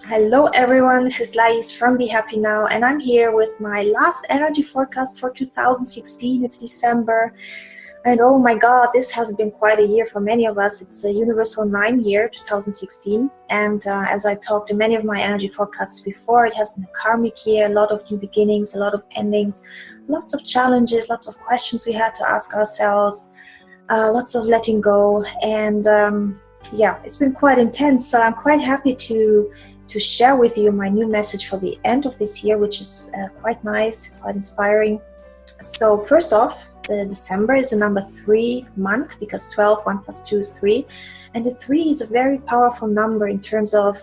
Hello everyone, this is Lais from Be Happy Now, and I'm here with my last energy forecast for 2016. It's December, and oh my god, this has been quite a year for many of us. It's a universal 9 year, 2016, and as I talked in many of my energy forecasts before, it has been a karmic year, a lot of new beginnings, a lot of endings, lots of challenges, lots of questions we had to ask ourselves, lots of letting go, and yeah, it's been quite intense. So I'm quite happy to share with you my new message for the end of this year, which is quite nice. It's quite inspiring. So first off, December is a number 3 month because 12, 1 plus 2 is 3. And the 3 is a very powerful number in terms of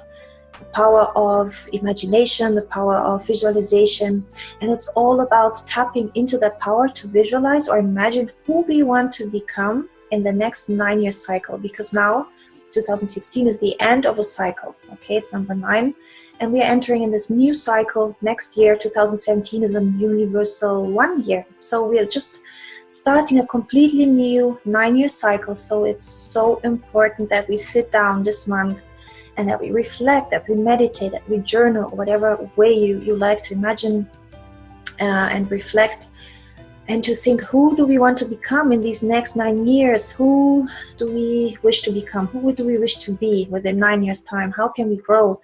the power of imagination, the power of visualization. And it's all about tapping into that power to visualize or imagine who we want to become in the next 9-year cycle. Because now 2016 is the end of a cycle. Okay, it's number 9, and we are entering in this new cycle. Next year, 2017, is a universal 1 year. So we are just starting a completely new 9-year cycle. So it's so important that we sit down this month and that we reflect, that we meditate, that we journal, whatever way you like to imagine and reflect. And to think, who do we want to become in these next 9 years? Who do we wish to become? Who do we wish to be within 9 years' time? How can we grow?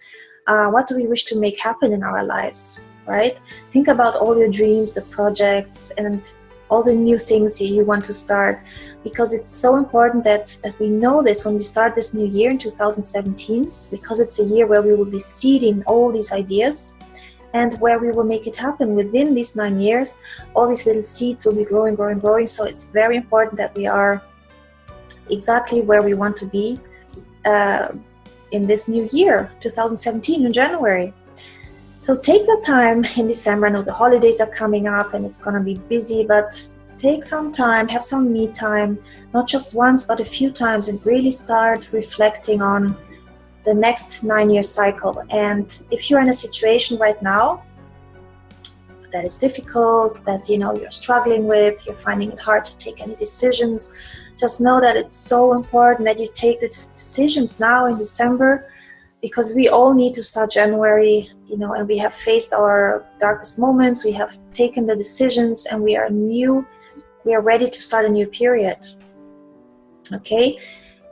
What do we wish to make happen in our lives, right? Think about all your dreams, the projects, and all the new things you want to start, because it's so important that we know this when we start this new year in 2017, because it's a year where we will be seeding all these ideas and where we will make it happen within these 9 years. All these little seeds will be growing, growing, growing. So it's very important that we are exactly where we want to be in this new year, 2017, in January. So take the time in December. I know the holidays are coming up and it's going to be busy, but take some time, have some me time, not just once, but a few times, and really start reflecting on the next 9-year cycle. And if you're in a situation right now that is difficult, that you're struggling with, you're finding it hard to take any decisions, just know that it's so important that you take these decisions now in December, because we all need to start January, and we have faced our darkest moments, we have taken the decisions, and we are ready to start a new period. Okay?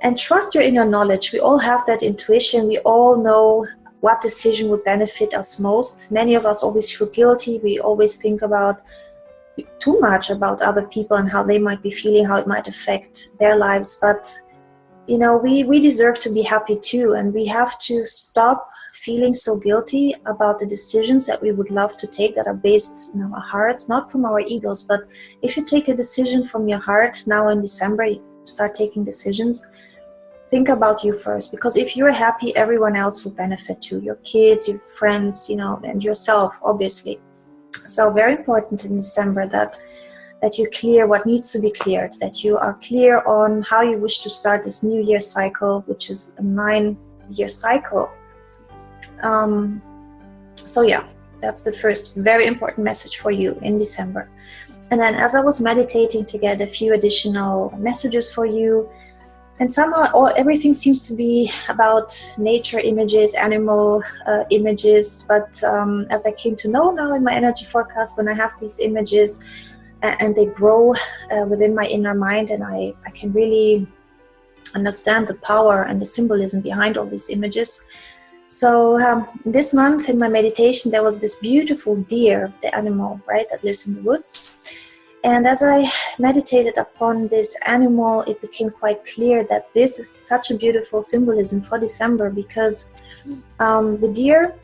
And trust your inner knowledge. We all have that intuition. We all know what decision would benefit us most. Many of us always feel guilty. We always think too much about other people and how they might be feeling, how it might affect their lives. But, we deserve to be happy too. And we have to stop feeling so guilty about the decisions that we would love to take that are based in our hearts, not from our egos. But if you take a decision from your heart now in December, you start taking decisions, think about you first, because if you're happy, everyone else will benefit too. Your kids, your friends, and yourself, obviously. So very important in December that you clear what needs to be cleared, that you are clear on how you wish to start this new year cycle, which is a 9-year cycle. So yeah, that's the first very important message for you in December. And then as I was meditating to get a few additional messages for you, and somehow everything seems to be about nature images, animal images. But as I came to know now in my energy forecast, when I have these images and they grow within my inner mind, and I can really understand the power and the symbolism behind all these images. So this month in my meditation, there was this beautiful deer, the animal, right, that lives in the woods. And as I meditated upon this animal, it became quite clear that this is such a beautiful symbolism for December, because the deer,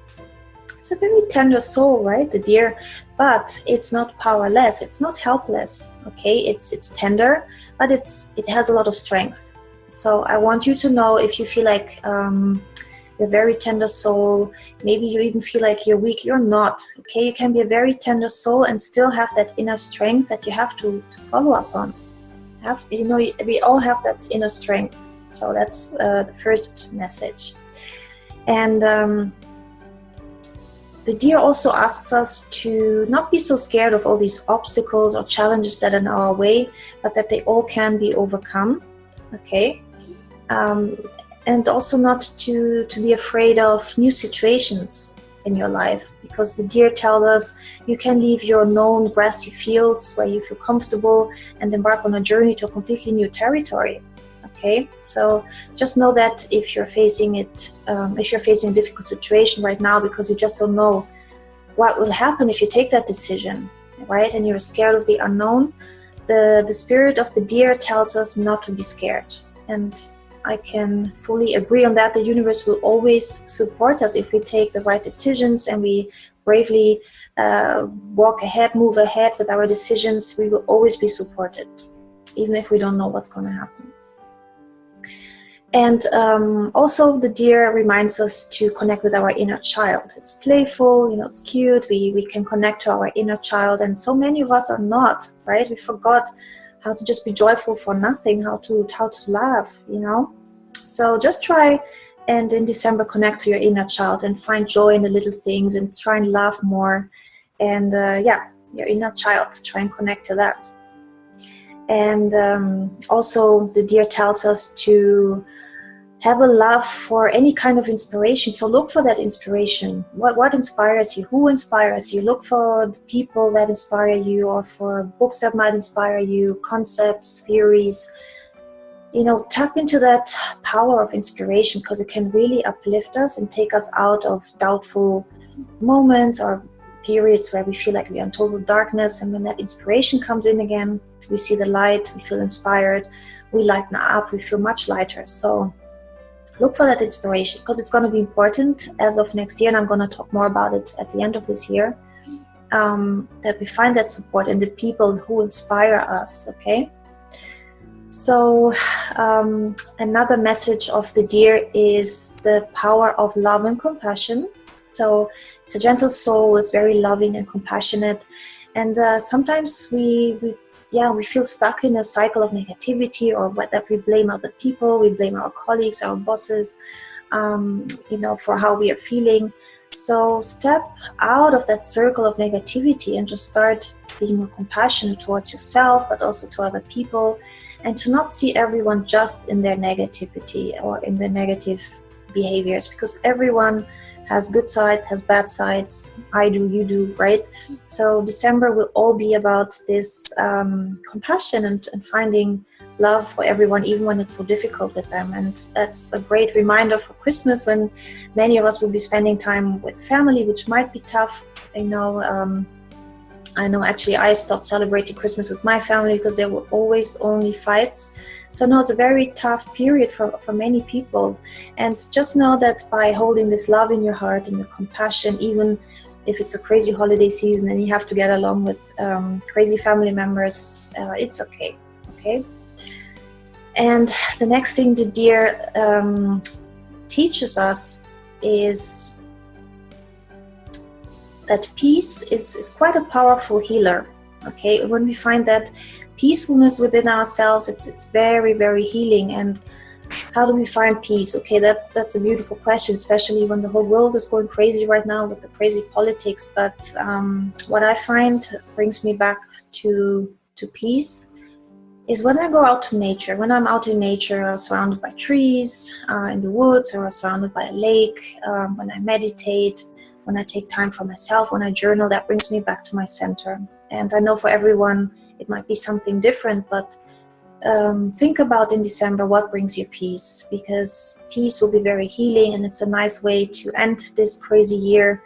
it's a very tender soul, right? The deer, but it's not powerless, it's not helpless, okay? It's tender, but it has a lot of strength. So I want you to know, if you feel like you're a very tender soul, maybe you even feel like you're weak, you're not, okay? You can be a very tender soul and still have that inner strength that you have to follow up on. We all have that inner strength. So that's the first message. And the deer also asks us to not be so scared of all these obstacles or challenges that are in our way, but that they all can be overcome, okay? and also not to be afraid of new situations in your life, because the deer tells us you can leave your known grassy fields where you feel comfortable and embark on a journey to a completely new territory. Okay, so just know that if you're facing a difficult situation right now because you just don't know what will happen if you take that decision, right, and you're scared of the unknown, the spirit of the deer tells us not to be scared. And I can fully agree on that. The universe will always support us if we take the right decisions and we bravely move ahead with our decisions. We will always be supported, even if we don't know what's going to happen. And also the deer reminds us to connect with our inner child. It's playful, it's cute. We can connect to our inner child, and so many of us are not, right? We forgot how to just be joyful for nothing, how to laugh, So just try and in December connect to your inner child and find joy in the little things and try and laugh more. And your inner child, try and connect to that. And also the deer tells us to have a love for any kind of inspiration. So look for that inspiration. What inspires you? Who inspires you? Look for the people that inspire you, or for books that might inspire you, concepts, theories. Tap into that power of inspiration, because it can really uplift us and take us out of doubtful moments or periods where we feel like we are in total darkness. And when that inspiration comes in again, we see the light, we feel inspired, we lighten up, we feel much lighter. So look for that inspiration, because it's going to be important as of next year, and I'm going to talk more about it at the end of this year, that we find that support in the people who inspire us, okay? So another message of the deer is the power of love and compassion. So it's a gentle soul, it's very loving and compassionate, and sometimes we feel stuck in a cycle of negativity, or that we blame other people, we blame our colleagues, our bosses, for how we are feeling. So step out of that circle of negativity and just start being more compassionate towards yourself, but also to other people, and to not see everyone just in their negativity or in their negative behaviors, because everyone has good sides, has bad sides. I do, you do, right? So December will all be about this compassion and finding love for everyone, even when it's so difficult with them. And that's a great reminder for Christmas, when many of us will be spending time with family, which might be tough. I know actually I stopped celebrating Christmas with my family because there were always only fights. So no, it's a very tough period for many people. And just know that by holding this love in your heart and your compassion, even if it's a crazy holiday season and you have to get along with crazy family members, it's okay, okay? And the next thing the deer teaches us is that peace is quite a powerful healer, okay? When we find that peacefulness within ourselves, it's very, very healing. And how do we find peace? Okay, that's a beautiful question, especially when the whole world is going crazy right now with the crazy politics. But what I find brings me back to peace is when I go out to nature. When I'm out in nature, surrounded by trees, in the woods, or surrounded by a lake, when I meditate, when I take time for myself, when I journal, that brings me back to my center. And I know for everyone it might be something different, but think about in December what brings you peace, because peace will be very healing, and it's a nice way to end this crazy year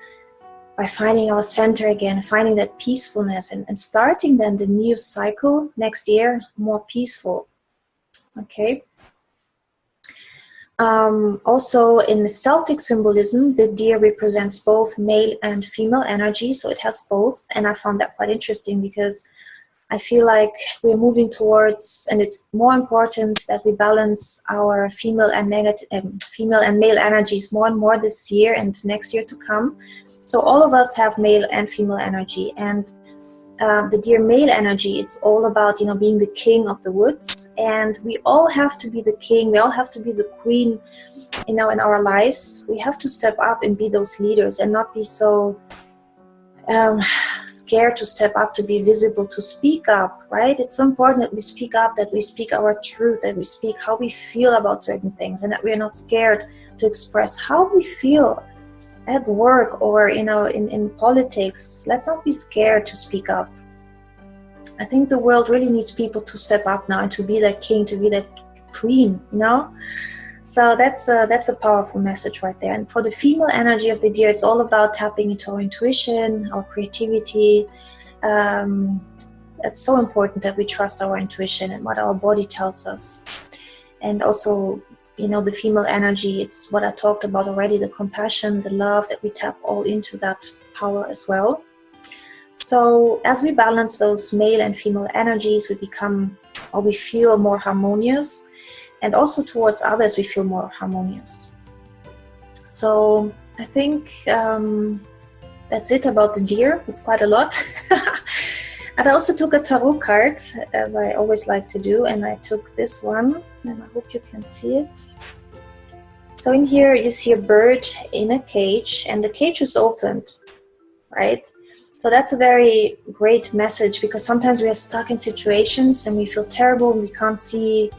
by finding our center again, finding that peacefulness, and starting then the new cycle next year more peaceful, okay? Also in the Celtic symbolism, the deer represents both male and female energy, so it has both. And I found that quite interesting, because I feel like we're moving towards, and it's more important that we balance our female and male energies more and more this year and next year to come. So all of us have male and female energy, and the deer male energy, it's all about, being the king of the woods, and we all have to be the king, we all have to be the queen, in our lives. We have to step up and be those leaders and not be so um, scared to step up, to be visible, to speak up, right? It's so important that we speak up, that we speak our truth, that we speak how we feel about certain things, and that we're not scared to express how we feel at work or, you know, in politics. Let's not be scared to speak up. I think the world really needs people to step up now and to be that king, to be that queen, you know? So that's a powerful message right there. And for the female energy of the deer, it's all about tapping into our intuition, our creativity. It's so important that we trust our intuition and what our body tells us. And also, you know, the female energy, it's what I talked about already, the compassion, the love, that we tap all into that power as well. So as we balance those male and female energies, we become, or we feel more harmonious. And also towards others, we feel more harmonious. So I think that's it about the deer. It's quite a lot. And I also took a tarot card, as I always like to do. And I took this one, and I hope you can see it. So in here, you see a bird in a cage, and the cage is opened, right? So that's a very great message, because sometimes we are stuck in situations and we feel terrible and we can't see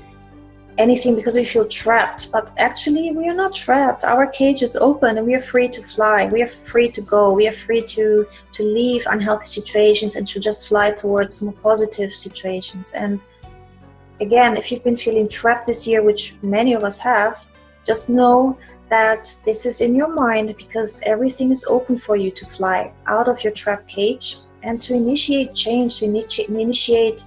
anything because we feel trapped. But actually we are not trapped. Our cage is open and we are free to fly. We are free to go. We are free to leave unhealthy situations and to just fly towards more positive situations. And again, if you've been feeling trapped this year, which many of us have, just know that this is in your mind, because everything is open for you to fly out of your trap cage and to initiate change, to initiate,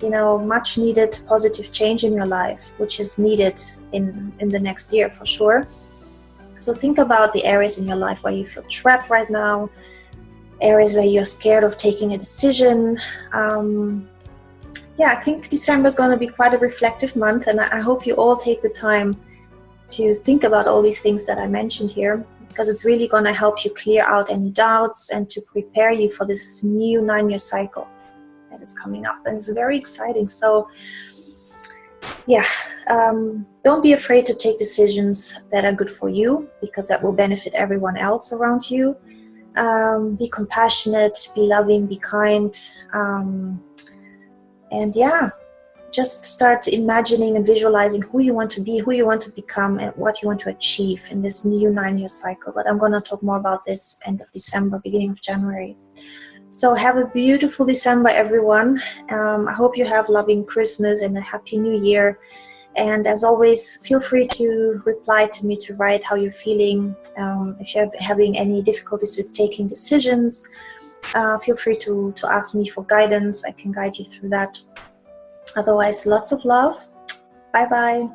you know, much needed positive change in your life, which is needed in the next year for sure. So think about the areas in your life where you feel trapped right now, areas where you're scared of taking a decision. Yeah, I think December is going to be quite a reflective month, and I hope you all take the time to think about all these things that I mentioned here, because it's really going to help you clear out any doubts and to prepare you for this new 9-year cycle that is coming up, and it's very exciting. So yeah, don't be afraid to take decisions that are good for you, because that will benefit everyone else around you. Be compassionate, be loving, be kind, and yeah, just start imagining and visualizing who you want to be, who you want to become, and what you want to achieve in this new 9-year cycle. But I'm going to talk more about this end of December, beginning of January. So have a beautiful December, everyone. I hope you have loving Christmas and a happy new year. And as always, feel free to reply to me, to write how you're feeling. If you're having any difficulties with taking decisions, feel free to ask me for guidance. I can guide you through that. Otherwise, lots of love. Bye-bye.